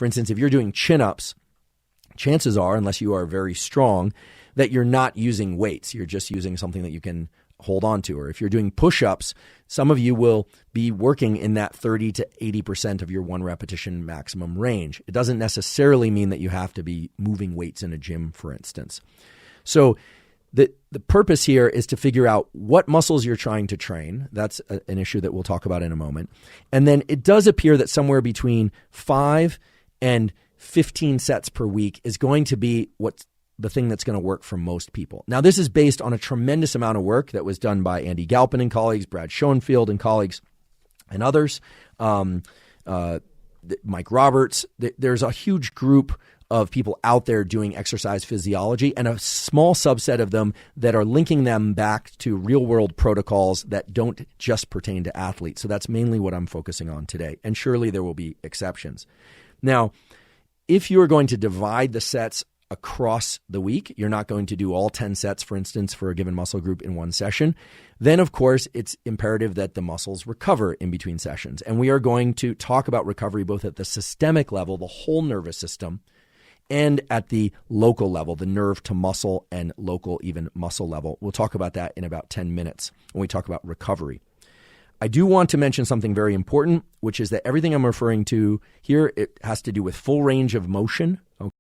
For instance, if you're doing chin-ups, chances are, unless you are very strong, that you're not using weights. You're just using something that you can hold on to. Or if you're doing push-ups, some of you will be working in that 30 to 80% of your one repetition maximum range. It doesn't necessarily mean that you have to be moving weights in a gym, for instance. So the purpose here is to figure out what muscles you're trying to train. That's an issue that we'll talk about in a moment. And then it does appear that somewhere between 5 and 15 sets per week is going to be what's the thing that's going to work for most people. Now, this is based on a tremendous amount of work that was done by Andy Galpin and colleagues, Brad Schoenfield and colleagues, and others, Mike Roberts. There's a huge group of people out there doing exercise physiology, and a small subset of them that are linking them back to real-world protocols that don't just pertain to athletes. So that's mainly what I'm focusing on today, and surely there will be exceptions. Now, if you are going to divide the sets across the week, you're not going to do all 10 sets, for instance, for a given muscle group in one session, then of course it's imperative that the muscles recover in between sessions. And we are going to talk about recovery both at the systemic level, the whole nervous system, and at the local level, the nerve to muscle and local even muscle level. We'll talk about that in about 10 minutes when we talk about recovery. I do want to mention something very important, which is that everything I'm referring to here, it has to do with full range of motion